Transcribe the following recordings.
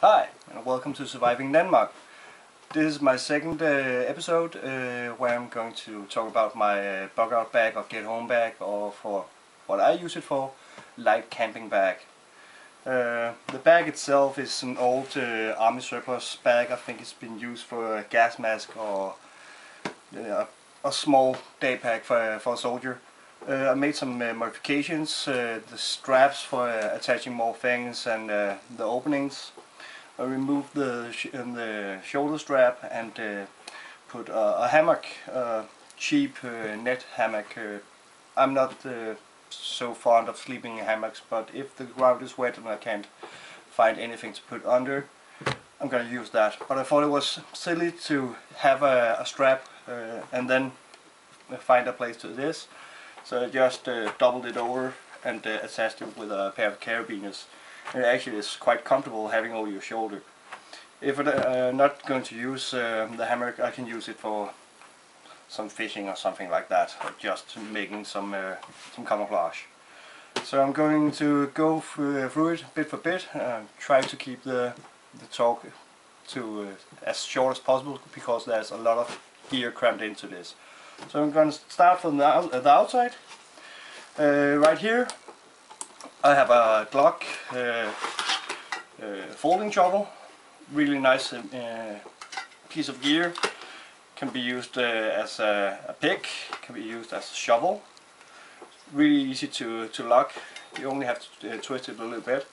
Hi, and welcome to Surviving Denmark. This is my second episode where I'm going to talk about my Bugout bag or get home bag, or for what I use it for, light camping bag. The bag itself is an old army surplus bag. I think it's been used for a gas mask or a small day pack for a soldier. I made some modifications, the straps for attaching more things and the openings. I removed the shoulder strap and put a hammock, cheap net hammock. I'm not so fond of sleeping in hammocks, but if the ground is wet and I can't find anything to put under, I'm going to use that. But I thought it was silly to have a strap and then find a place to this, so I just doubled it over and attached it with a pair of carabiners. It actually is quite comfortable having over your shoulder. If I'm not going to use the hammock, I can use it for some fishing or something like that, or just making some camouflage. So I'm going to go through it bit for bit, try to keep the talk to as short as possible, because there's a lot of gear crammed into this. So I'm going to start from the outside. Right here I have a Glock folding shovel, really nice piece of gear. Can be used as a pick, can be used as a shovel. Really easy to lock, you only have to twist it a little bit.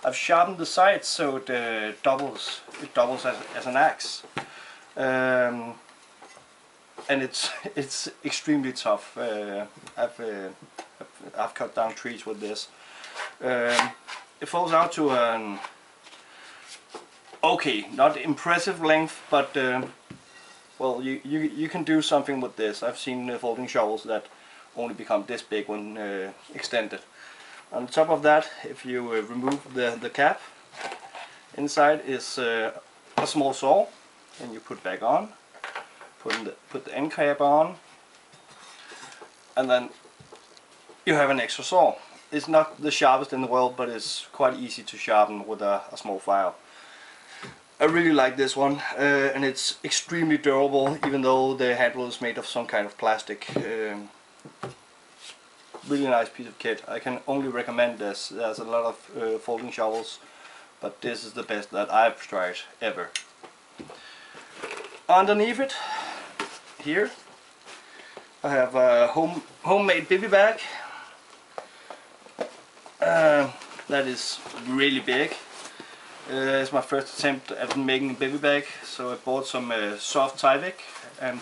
I've sharpened the sides so it doubles as an axe. And it's extremely tough. I've cut down trees with this. It falls out to an okay, not impressive length, but well, you can do something with this. I've seen folding shovels that only become this big when extended. On top of that, if you remove the cap, inside is a small saw, and you put back on. Put the end cap on, and then you have an extra saw. It's not the sharpest in the world, but it's quite easy to sharpen with a small file. I really like this one, and it's extremely durable, even though the handle is made of some kind of plastic. Really nice piece of kit. I can only recommend this. There's a lot of folding shovels, but this is the best that I've tried ever. Underneath it, here, I have a homemade bivvy bag. That is really big. It's my first attempt at making a bivvy bag, so I bought some soft Tyvek, and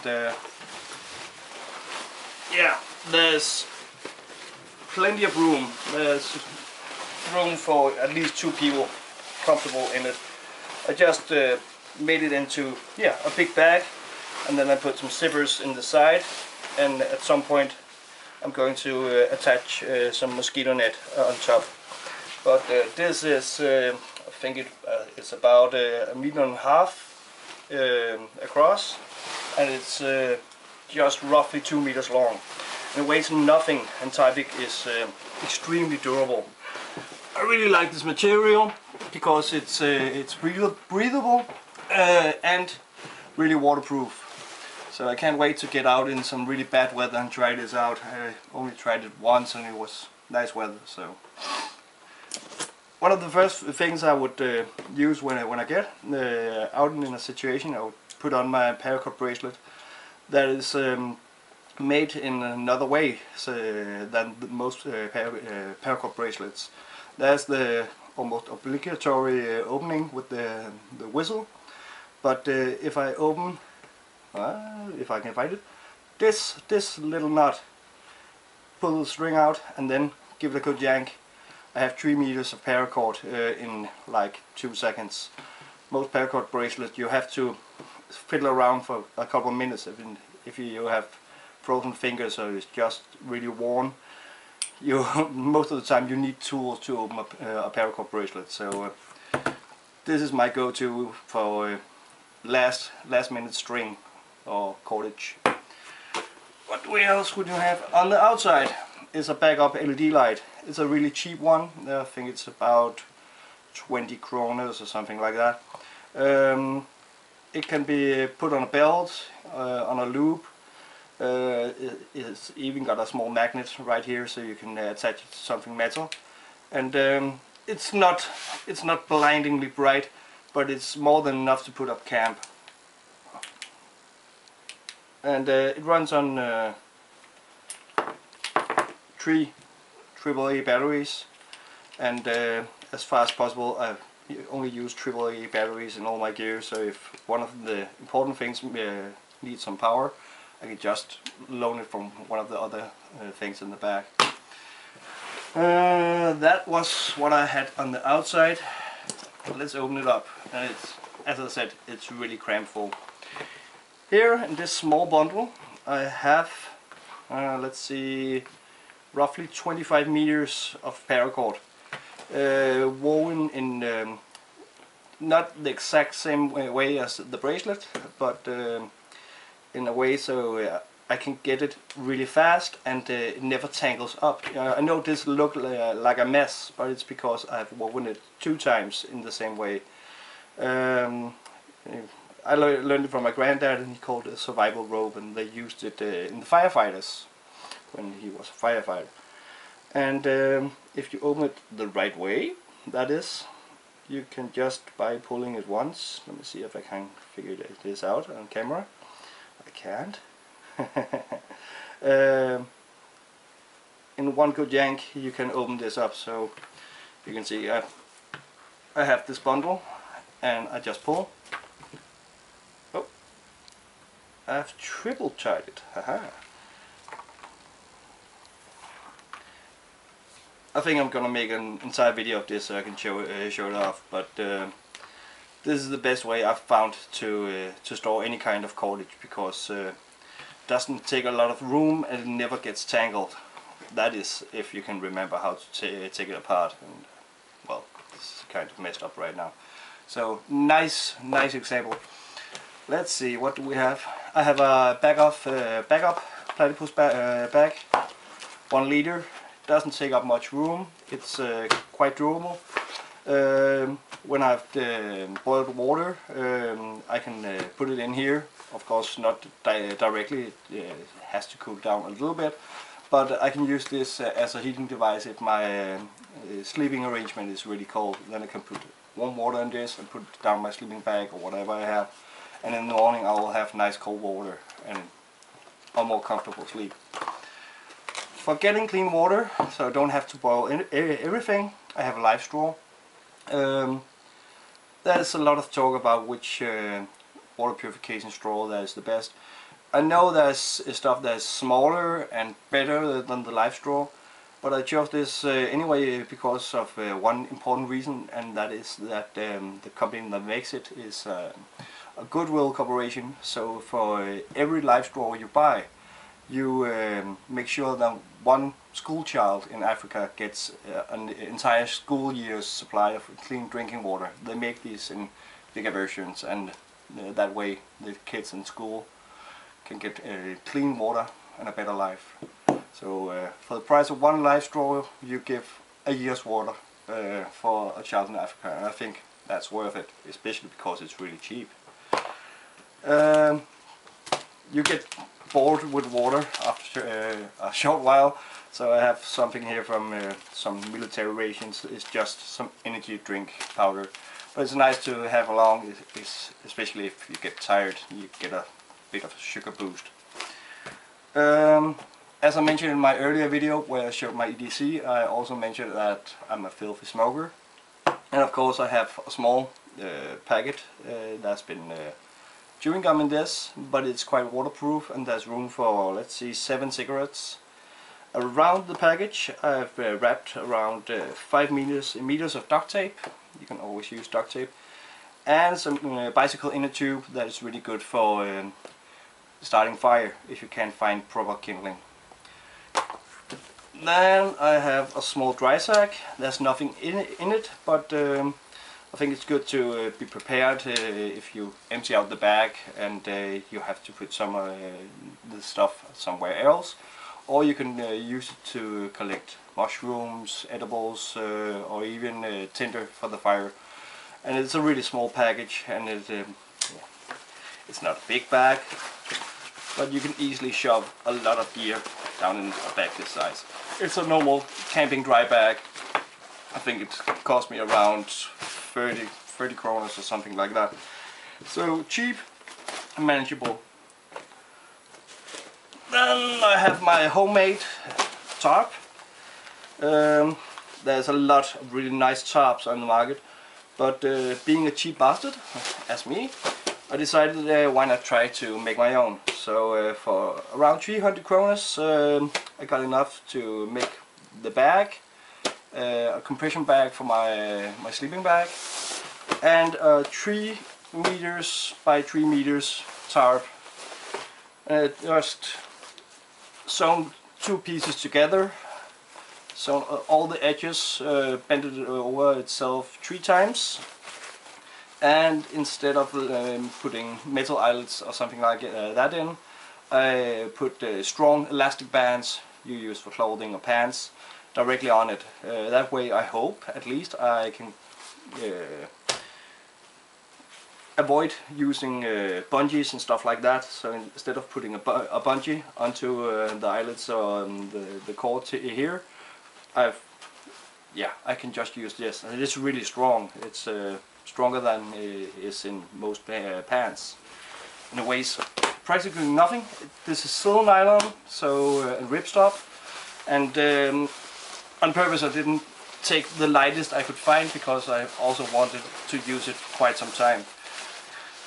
yeah, there's plenty of room. There's room for at least 2 people comfortable in it. I just made it into a big bag, and then I put some zippers in the side, and at some point I'm going to attach some mosquito net on top. But this is I think it's about 1.5 meters across, and it's just roughly 2 meters long. It weighs nothing, and Tyvek is extremely durable. I really like this material because it's breathable and really waterproof. So I can't wait to get out in some really bad weather and try this out. I only tried it once and it was nice weather. So one of the first things I would use when I get out in a situation, I would put on my Paracord bracelet. That is made in another way than most Paracord bracelets. There's the almost obligatory opening with the whistle, but if I open, if I can find it, this little nut, pull the string out and then give it a good yank. I have 3 meters of paracord in like 2 seconds. Most paracord bracelets you have to fiddle around for a couple of minutes if you have frozen fingers or it's just really worn. Most of the time you need tools to open a paracord bracelet. So this is my go-to for last minute string or cordage. What else would you have? On the outside is a backup LED light. It's a really cheap one. I think it's about 20 kroners or something like that. It can be put on a belt, on a loop. It's even got a small magnet right here, so you can attach it to something metal. And it's not blindingly bright, but it's more than enough to put up camp. And it runs on 3 AAA batteries, and as far as possible I only use AAA batteries in all my gear, so if one of the important things needs some power, I can just loan it from one of the other things in the back. That was what I had on the outside. Let's open it up, and it's, as I said, it's really crammed full. Here in this small bundle I have, let's see, roughly 25 meters of paracord, woven in not the exact same way as the bracelet, but in a way so I can get it really fast and it never tangles up. I know this looks like a mess, but it's because I've woven it 2 times in the same way. I learned it from my granddad, and he called it a survival rope, and they used it in the firefighters when he was a firefighter. And if you open it the right way, that is, you can just by pulling it once. Let me see if I can figure this out on camera. I can't. In one good yank you can open this up, so you can see I have this bundle and I just pull. Oh, I've triple tied it. Haha. I think I'm gonna make an entire video of this so I can show it off, but this is the best way I've found to store any kind of cordage, because it doesn't take a lot of room and it never gets tangled. That is, if you can remember how to take it apart. And well, it's kind of messed up right now. So nice example. Let's see, what do we have? I have a backup platypus bag, 1 liter. Doesn't take up much room. It's quite durable. When I've boiled water, I can put it in here. Of course, not directly. It has to cool down a little bit, but I can use this as a heating device if my sleeping arrangement is really cold. Then I can put warm water in this and put it down my sleeping bag or whatever I have, and in the morning I will have nice cold water and a more comfortable sleep. For getting clean water, so I don't have to boil everything, I have a live straw. There's a lot of talk about which water purification straw that is the best. I know there's stuff that's smaller and better than the live straw, but I chose this anyway because of one important reason, and that is that the company that makes it is a goodwill corporation. So for every live straw you buy, you make sure that one school child in Africa gets an entire school year's supply of clean drinking water. They make these in bigger versions, and that way the kids in school can get clean water and a better life. So for the price of 1 live straw, you give a year's water for a child in Africa, and I think that's worth it, especially because it's really cheap. You get bored with water after a short while, so I have something here from some military rations. It's just some energy drink powder, but it's nice to have along, especially if you get tired. You get a bit of a sugar boost. As I mentioned in my earlier video where I showed my EDC, I also mentioned that I'm a filthy smoker, and of course I have a small packet that's been chewing gum in this, but it's quite waterproof, and there's room for, let's see, 7 cigarettes. Around the package I've wrapped around 5 meters of duct tape. You can always use duct tape, and some bicycle inner tube that is really good for starting fire if you can't find proper kindling. Then I have a small dry sack. There's nothing in it, but I think it's good to be prepared if you empty out the bag and you have to put some of the stuff somewhere else, or you can use it to collect mushrooms, edibles, or even tinder for the fire. And it's a really small package, and it's not a big bag, but you can easily shove a lot of gear down in a bag this size. It's a normal camping dry bag. I think it cost me around 30 kroners or something like that. So cheap and manageable. Then I have my homemade tarp. There's a lot of really nice tarps on the market, but being a cheap bastard, as me, I decided why not try to make my own. So for around 300 kroners I got enough to make the bag, a compression bag for my sleeping bag, and a 3 meters by 3 meters tarp. Just sewn 2 pieces together, sewn all the edges, bent it over itself 3 times, and instead of putting metal eyelets or something like that in, I put strong elastic bands you use for clothing or pants directly on it. That way I hope at least I can avoid using bungees and stuff like that. So instead of putting a bungee onto the eyelets or the cord here, I can just use this. And it's really strong. It's stronger than is in most pants. And it weighs practically nothing. This is silk nylon, so and ripstop. And on purpose I didn't take the lightest I could find, because I also wanted to use it quite some time.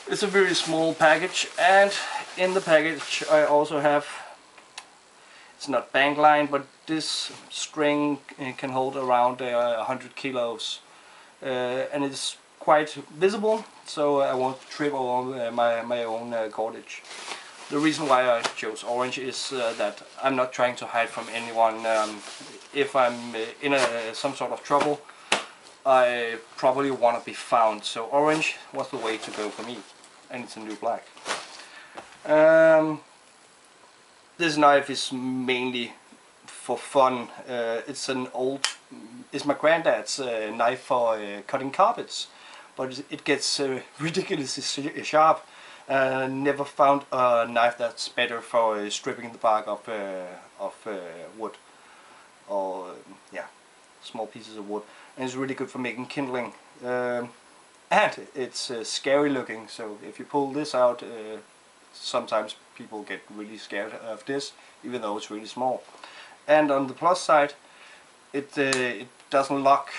It's a very small package, and in the package I also have, it's not bank line, but this string can hold around 100 kilos, and it's quite visible, so I won't trip over my own cordage. The reason why I chose orange is that I'm not trying to hide from anyone. If I'm in some sort of trouble, I probably want to be found, so orange was the way to go for me, and it's a new black. This knife is mainly for fun. It's my granddad's knife for cutting carpets, but it gets ridiculously sharp. Never found a knife that's better for stripping the bark of wood, or small pieces of wood, and it's really good for making kindling. And it's scary looking, so if you pull this out, sometimes people get really scared of this, even though it's really small. And on the plus side, it doesn't lock,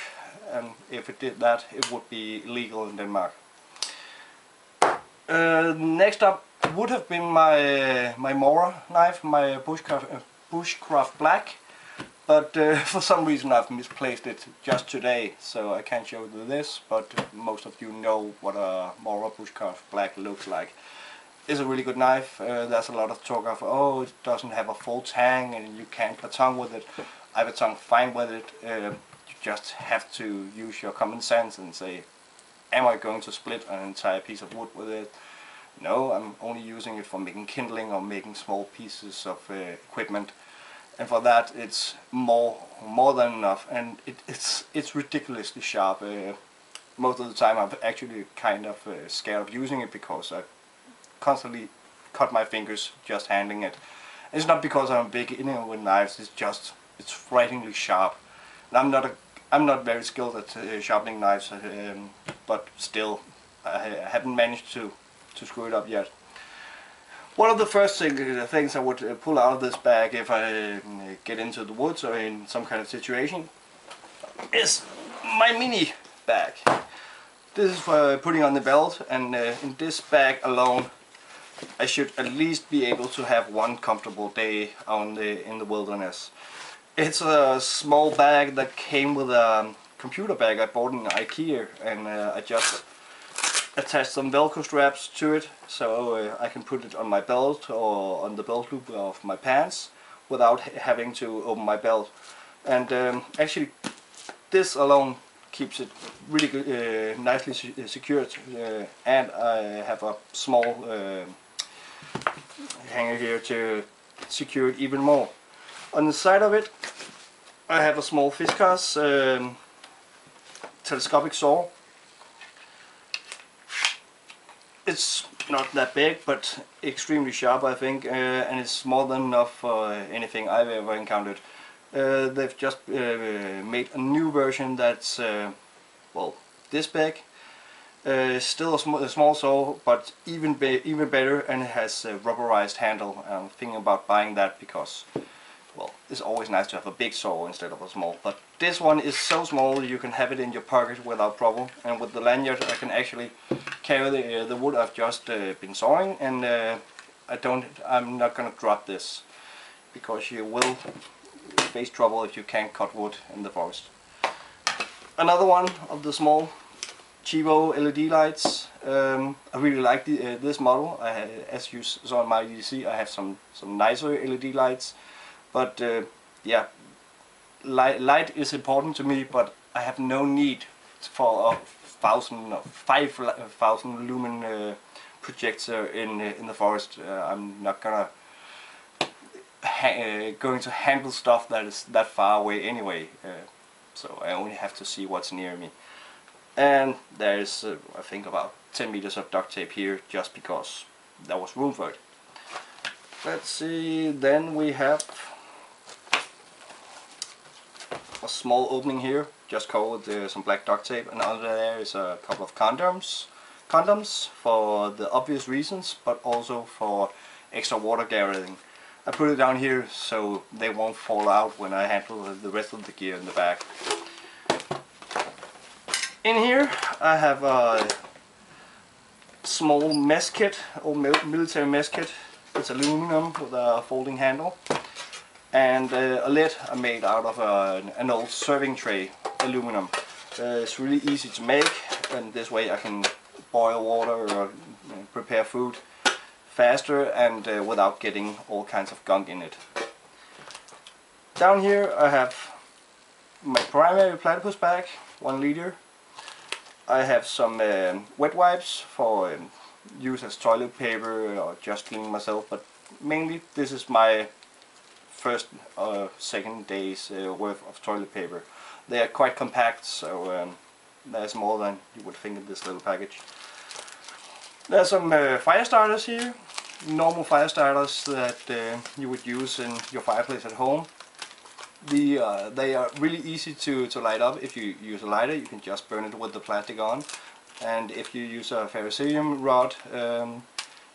and if it did that, it would be illegal in Denmark. Next up would have been my Mora knife, my Bushcraft Black, but for some reason I've misplaced it just today, so I can't show you this, but most of you know what a Mora Bushcraft Black looks like. It's a really good knife. There's a lot of talk of, oh, it doesn't have a full tang and you can't tongue with it. I have a tongue fine with it. You just have to use your common sense and say, am I going to split an entire piece of wood with it? No, I'm only using it for making kindling or making small pieces of equipment, and for that it's more than enough, and it's ridiculously sharp. Most of the time I'm actually kind of scared of using it, because I constantly cut my fingers just handling it. It's not because I'm a beginner with knives, it's frighteningly sharp. And I'm not very skilled at sharpening knives, but still I haven't managed to screw it up yet. One of the first things I would pull out of this bag if I get into the woods or in some kind of situation is my mini bag. This is for putting on the belt, and in this bag alone I should at least be able to have one comfortable day in the wilderness. It's a small bag that came with a computer bag I bought in IKEA, and I just attached some Velcro straps to it, so I can put it on my belt or on the belt loop of my pants without having to open my belt. And actually this alone keeps it really good, nicely secured, and I have a small hanger here to secure it even more. On the side of it I have a small Fiskars telescopic saw. It's not that big, but extremely sharp, I think, and it's more than enough for anything I've ever encountered. They've just made a new version that's well, this big. Still a small saw, but even better, and it has a rubberized handle. I'm thinking about buying that because, well, it's always nice to have a big saw instead of a small. But this one is so small you can have it in your pocket without problem. And with the lanyard, I can actually carry the wood I've just been sawing, and I'm not gonna drop this because you will face trouble if you can't cut wood in the forest. Another one of the small cheapo LED lights. I really like this model. As you saw in my EDC, I have some nicer LED lights, but yeah, light is important to me, but I have no need for a 5,000 lumen projector in the forest. I'm not gonna going to handle stuff that is that far away anyway, so I only have to see what's near me. And there's I think about 10 meters of duct tape here, just because there was room for it. Let's see, then we have a small opening here, just covered with some black duct tape, and under there is a couple of condoms for the obvious reasons, but also for extra water gathering. I put it down here so they won't fall out when I handle the rest of the gear in the back. In here I have a small mess kit, old military mess kit. It's aluminum with a folding handle, and a lid I made out of an old serving tray, aluminum. It's really easy to make, and this way I can boil water or prepare food faster and without getting all kinds of gunk in it. Down here I have my primary platypus bag, 1 liter. I have some wet wipes for use as toilet paper or just cleaning myself, but mainly this is my first or second day's worth of toilet paper. They are quite compact, so there's more than you would think in this little package. There's some fire starters here, normal fire starters that you would use in your fireplace at home. They are really easy to light up. If you use a lighter, you can just burn it with the plastic on, and if you use a ferrocerium rod,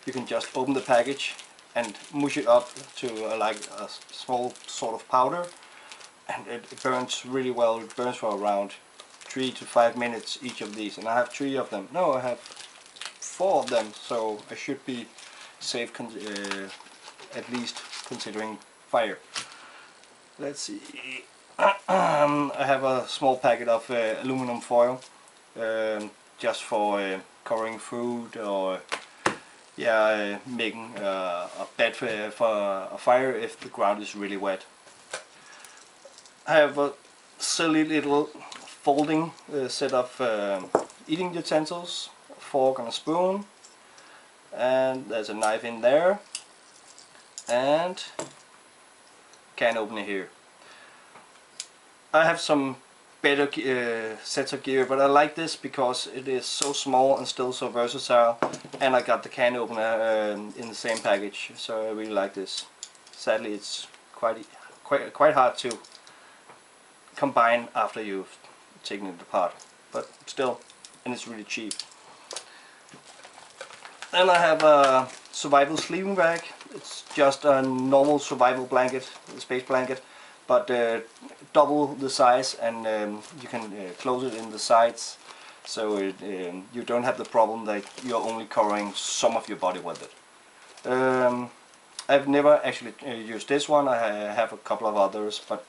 you can just open the package and mush it up to like a small sort of powder, and it burns really well. It burns for around 3 to 5 minutes each of these, and I have 3 of them. No, I have 4 of them, so I should be safe, at least considering fire. Let's see. I have a small packet of aluminum foil, just for covering food, or yeah, making a bed for a fire if the ground is really wet. I have a silly little folding set of eating utensils, a fork and a spoon, and there's a knife in there, and can opener here. I have some better sets of gear, but I like this because it is so small and still so versatile, and I got the can opener in the same package, so I really like this. Sadly, it's quite hard to combine after you've taken it apart, but still, and it's really cheap. Then I have a survival sleeping bag. It's just a normal survival blanket, a space blanket, but double the size, and you can close it in the sides, so you don't have the problem that you're only covering some of your body with it. I've never actually used this one. I have a couple of others, but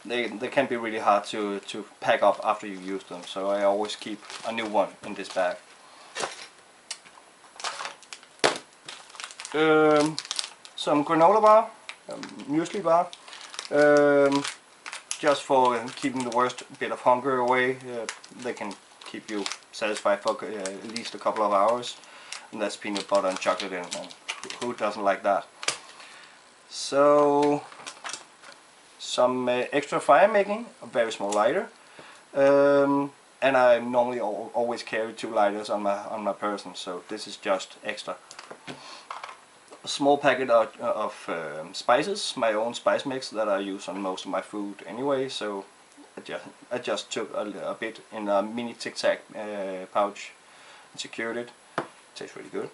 they can be really hard to pack up after you use them, so I always keep a new one in this bag. Some granola bar, muesli bar, just for keeping the worst bit of hunger away. They can keep you satisfied for at least a couple of hours, and that's peanut butter and chocolate in, and who doesn't like that? So some extra fire making, a very small lighter, and I normally always carry 2 lighters on my person, so this is just extra. A small packet of spices, my own spice mix that I use on most of my food anyway, so I just took a bit in a mini Tic Tac pouch and secured it. Tastes really good.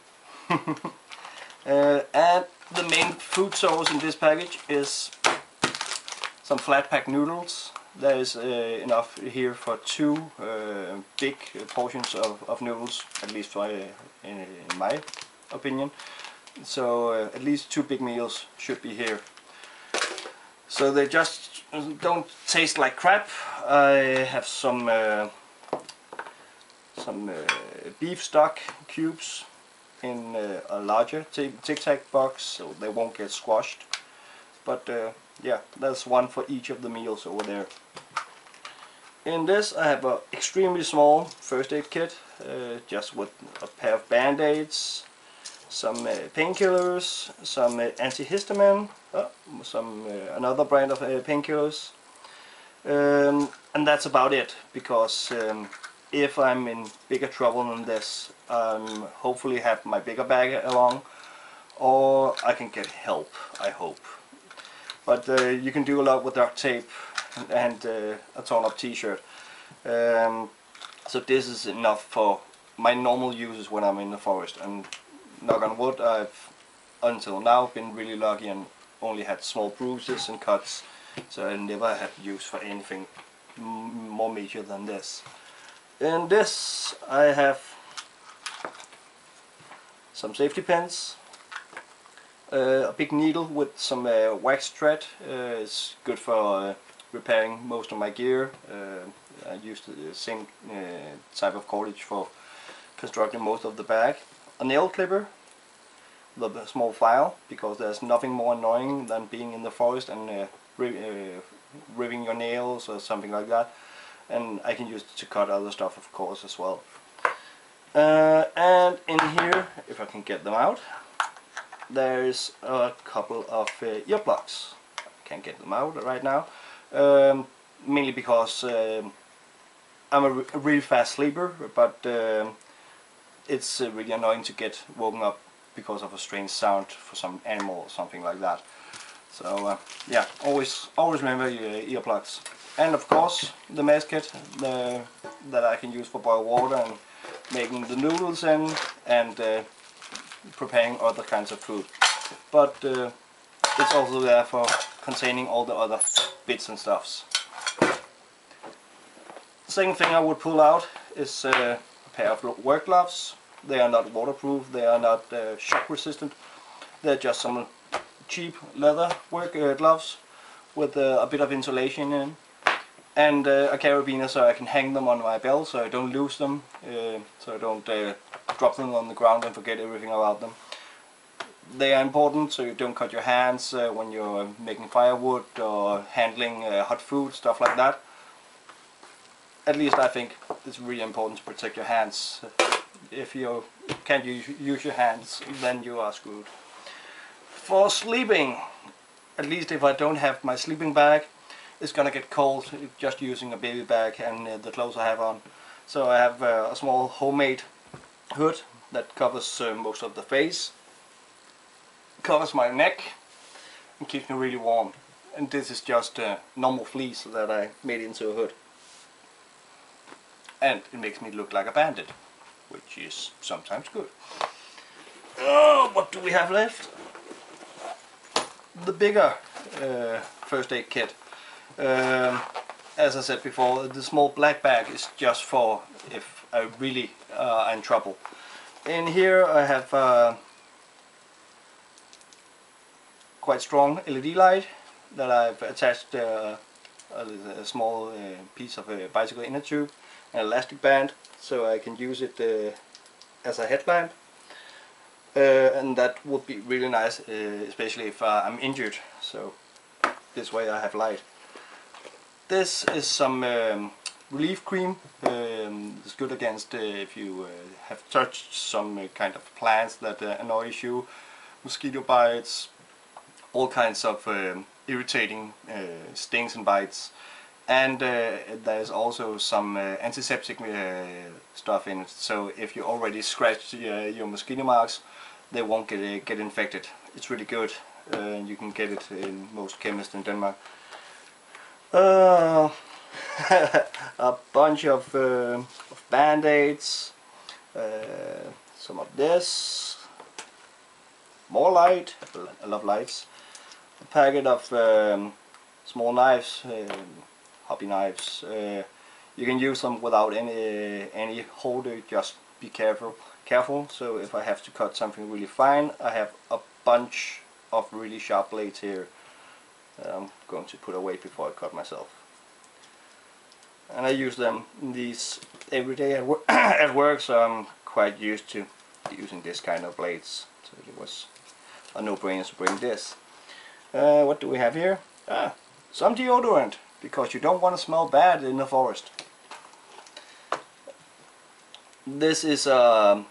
And the main food source in this package is some flat pack noodles. There is enough here for 2 big portions of noodles, at least in my opinion. So at least 2 big meals should be here. So they just don't taste like crap. I have some beef stock cubes in a larger Tic Tac box, so they won't get squashed. But yeah, that's one for each of the meals over there. In this I have an extremely small first aid kit, just with a pair of band-aids, some painkillers, some antihistamine, another brand of painkillers, and that's about it, because if I'm in bigger trouble than this, hopefully have my bigger bag along, or I can get help, I hope. But you can do a lot with duct tape and a torn up t-shirt, so this is enough for my normal uses when I'm in the forest. And knock on wood, I've until now been really lucky and only had small bruises and cuts, so I never had use for anything more major than this. In this I have some safety pins, a big needle with some wax thread. It's good for repairing most of my gear. I used the same type of cordage for constructing most of the bag. A nail clipper with a small file, because there's nothing more annoying than being in the forest and ripping your nails or something like that. And I can use it to cut other stuff, of course, as well. And in here, if I can get them out, there's a couple of earplugs. I can't get them out right now, mainly because I'm a really fast sleeper, but it's really annoying to get woken up because of a strange sound for some animal or something like that. So yeah, always remember your earplugs. And of course the mess kit that I can use for boiled water and making the noodles in, and preparing other kinds of food. But it's also there for containing all the other bits and stuffs. The second thing I would pull out is a pair of work gloves. They are not waterproof, they are not shock resistant. They're just some cheap leather work gloves with a bit of insulation in, and a carabiner so I can hang them on my belt so I don't lose them, so I don't drop them on the ground and forget everything about them. They are important so you don't cut your hands when you're making firewood or handling hot food, stuff like that. At least I think it's really important to protect your hands. If you can't use your hands, then you are screwed. For sleeping, at least if I don't have my sleeping bag, it's gonna get cold just using a baby bag and the clothes I have on. So I have a small homemade hood that covers most of the face, covers my neck, and keeps me really warm. And this is just normal fleece that I made into a hood. And it makes me look like a bandit, which is sometimes good. Oh, what do we have left? The bigger first aid kit. As I said before, the small black bag is just for if I really am in trouble. In here I have quite strong LED light that I've attached a small piece of a bicycle inner tube, an elastic band, so I can use it as a headlamp, and that would be really nice, especially if I'm injured, so this way I have light. This is some relief cream. It's good against if you have touched some kind of plants that annoys you, mosquito bites, all kinds of irritating stings and bites. And there's also some antiseptic stuff in it, so if you already scratched your mosquito marks, they won't get infected. It's really good. You can get it in most chemists in Denmark. A bunch of band-aids, some of this, more light, I love lights, a packet of small knives, hobby knives. You can use them without any holder, just be careful. So if I have to cut something really fine, I have a bunch of really sharp blades here that I'm going to put away before I cut myself. And I use them these every day at work, so I'm quite used to using this kind of blades. So it was a no-brainer to bring this. What do we have here? Some deodorant, because you don't want to smell bad in the forest. This is a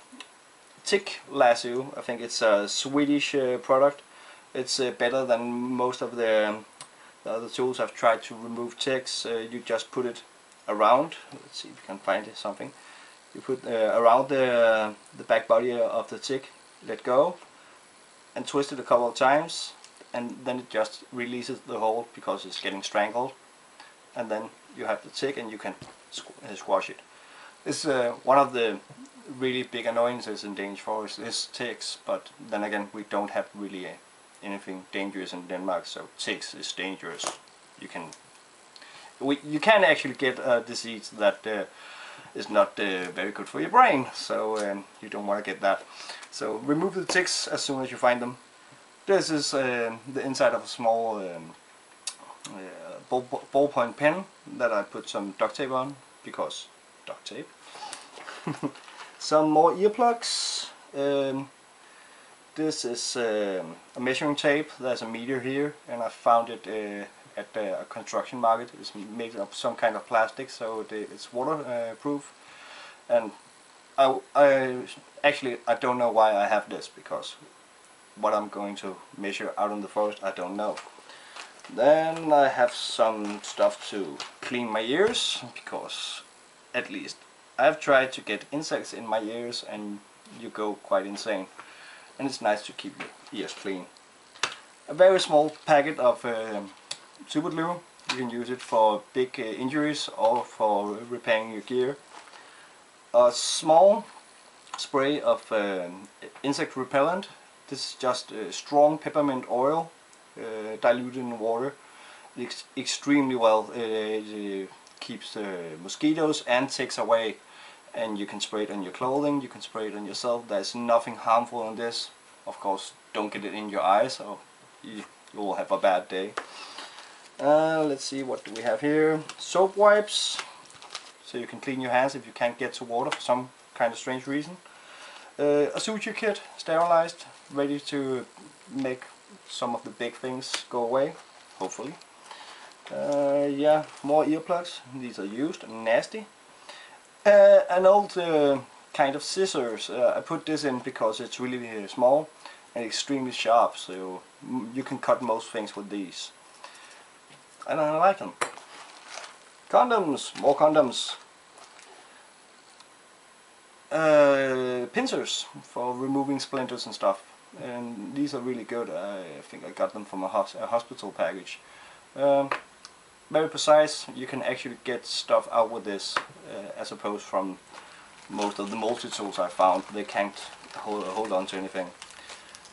tick lasso. I think it's a Swedish product. It's better than most of the other tools I've tried to remove ticks. You just put it around. Let's see if you can find something. You put around the back body of the tick, let go, and twist it a couple of times, and then it just releases the hold because it's getting strangled. And then you have the tick and you can squash it. It's one of the really big annoyances in Danish forest is ticks, but then again we don't have really anything dangerous in Denmark, so ticks is dangerous. You can actually get a disease that is not very good for your brain, so you don't want to get that. So remove the ticks as soon as you find them. This is the inside of a small ballpoint pen that I put some duct tape on, because duct tape. Some more earplugs. This is a measuring tape. There's a meter here, and I found it at a construction market. It's made of some kind of plastic, so it's waterproof. And I don't know why I have this, because what I'm going to measure out in the forest, I don't know. Then I have some stuff to clean my ears, because at least I've tried to get insects in my ears and you go quite insane. And it's nice to keep your ears clean. A very small packet of super glue. You can use it for big injuries or for repairing your gear. A small spray of insect repellent. This is just strong peppermint oil diluted in water. It's extremely well. It keeps mosquitoes and ticks away. And you can spray it on your clothing, you can spray it on yourself. There's nothing harmful in this. Of course, don't get it in your eyes, or you will have a bad day. Let's see, what do we have here? Soap wipes, so you can clean your hands if you can't get to water for some kind of strange reason. A suture kit, sterilized, ready to make some of the big things go away, hopefully. Yeah, more earplugs. These are used and nasty. An old kind of scissors. I put this in because it's really small and extremely sharp, so you can cut most things with these. And I like them. Condoms, more condoms. Pincers for removing splinters and stuff. And these are really good. I think I got them from a hospital package. Very precise. You can actually get stuff out with this, as opposed from most of the multi-tools I found. They can't hold on to anything.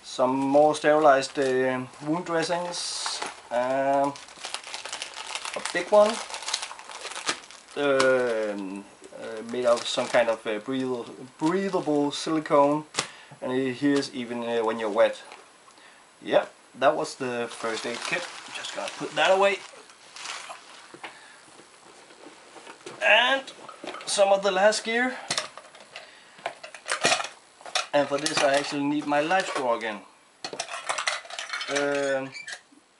Some more sterilized wound dressings. A big one, made out of some kind of breathable silicone, and here's even when you're wet. Yeah, that was the first aid kit. Just gonna put that away. And some of the last gear. And for this I actually need my life straw again.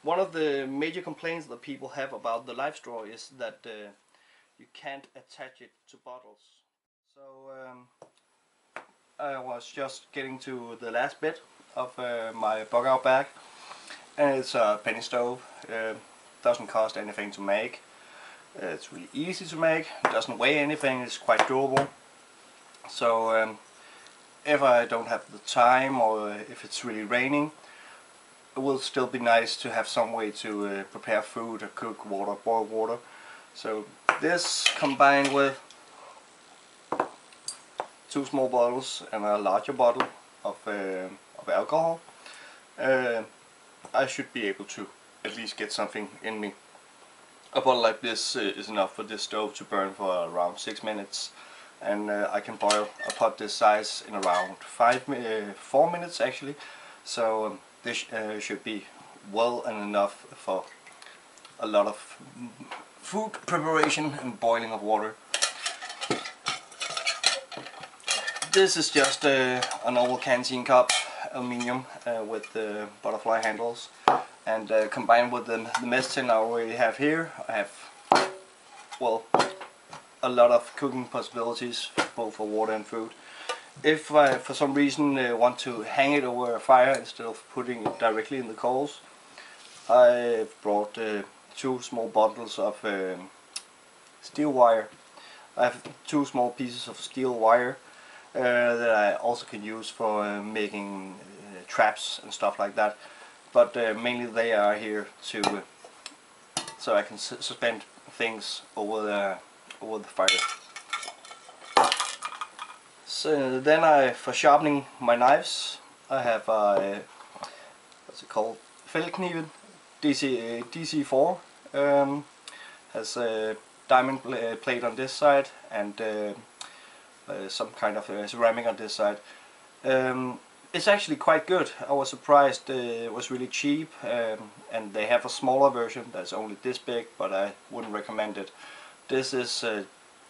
One of the major complaints that people have about the life straw is that you can't attach it to bottles. So I was just getting to the last bit of my Bugout bag, and it's a penny stove. Doesn't cost anything to make. It's really easy to make. It doesn't weigh anything. It's quite durable. So if I don't have the time, or if it's really raining, it will still be nice to have some way to prepare food or cook water, boil water. So this combined with 2 small bottles and a larger bottle of alcohol, I should be able to at least get something in me. A bottle like this is enough for this stove to burn for around 6 minutes, and I can boil a pot this size in around 4 minutes actually. So this should be well and enough for a lot of food preparation and boiling of water. This is just a normal canteen cup, aluminium, with the butterfly handles, and combined with the mess tin I already have here, I have, well, a lot of cooking possibilities both for water and food. If I for some reason want to hang it over a fire instead of putting it directly in the coals, I've brought 2 small bottles of steel wire. I have 2 small pieces of steel wire that I also can use for making traps and stuff like that, but mainly they are here to so I can suspend things over the fire. So then for sharpening my knives, I have what's it called, fældekniven, DC4, has a diamond plate on this side and some kind of ceramic on this side. It's actually quite good. I was surprised. It was really cheap, and they have a smaller version that's only this big, but I wouldn't recommend it. This is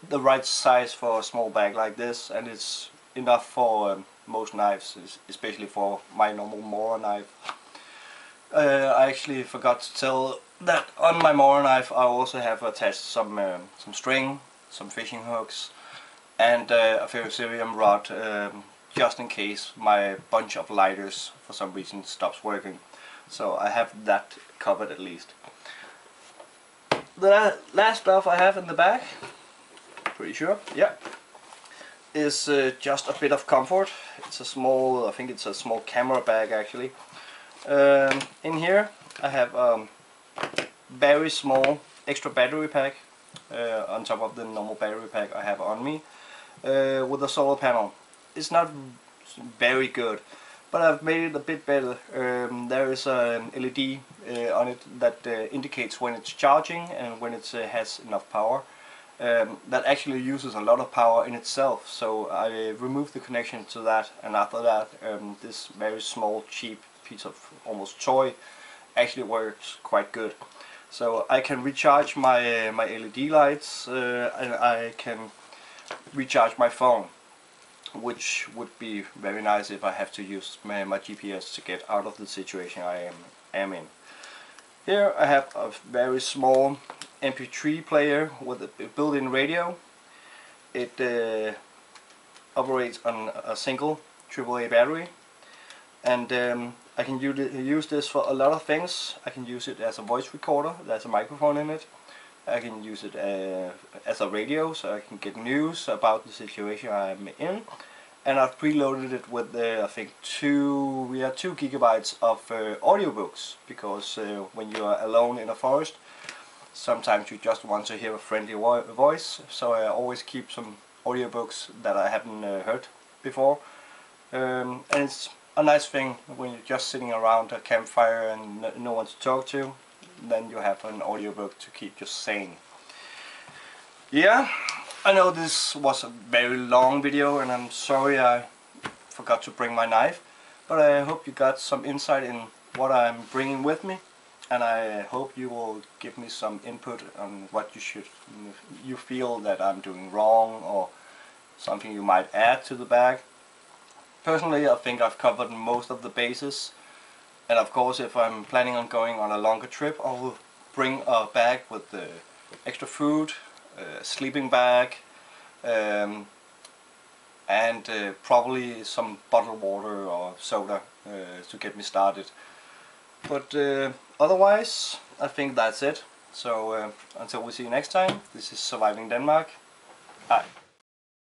the right size for a small bag like this, and it's enough for most knives, especially for my normal Mora knife. I actually forgot to tell that on my Mora knife I also have attached some string, some fishing hooks, and a ferrocerium rod, just in case my bunch of lighters for some reason stops working. So I have that covered at least. The last stuff I have in the bag, pretty sure, yeah, is just a bit of comfort. It's a small, I think it's a small camera bag actually. In here I have very small extra battery pack on top of the normal battery pack I have on me, with a solar panel. It's not very good, but I've made it a bit better. There is an LED on it that indicates when it's charging and when it has enough power. That actually uses a lot of power in itself, so I removed the connection to that, and after that this very small cheap piece of almost toy actually works quite good. So I can recharge my LED lights, and I can recharge my phone, which would be very nice if I have to use my GPS to get out of the situation I am in. Here I have a very small MP3 player with a built-in radio. It operates on a single AAA battery, and I can use this for a lot of things. I can use it as a voice recorder, there's a microphone in it. I can use it as a radio, so I can get news about the situation I'm in. And I've preloaded it with I think 2 gigabytes of audiobooks, because when you are alone in a forest, sometimes you just want to hear a friendly voice. So I always keep some audiobooks that I haven't heard before, and it's a nice thing when you're just sitting around a campfire and no one to talk to. Then you have an audiobook to keep you sane. Yeah, I know this was a very long video, and I'm sorry I forgot to bring my knife, but I hope you got some insight in what I'm bringing with me, and I hope you will give me some input on what you feel that I'm doing wrong, or something you might add to the bag. Personally, I think I've covered most of the bases. And of course, if I'm planning on going on a longer trip, I will bring a bag with extra food, a sleeping bag, and probably some bottled water or soda to get me started. But otherwise, I think that's it. So until we see you next time, this is Surviving Denmark. Bye.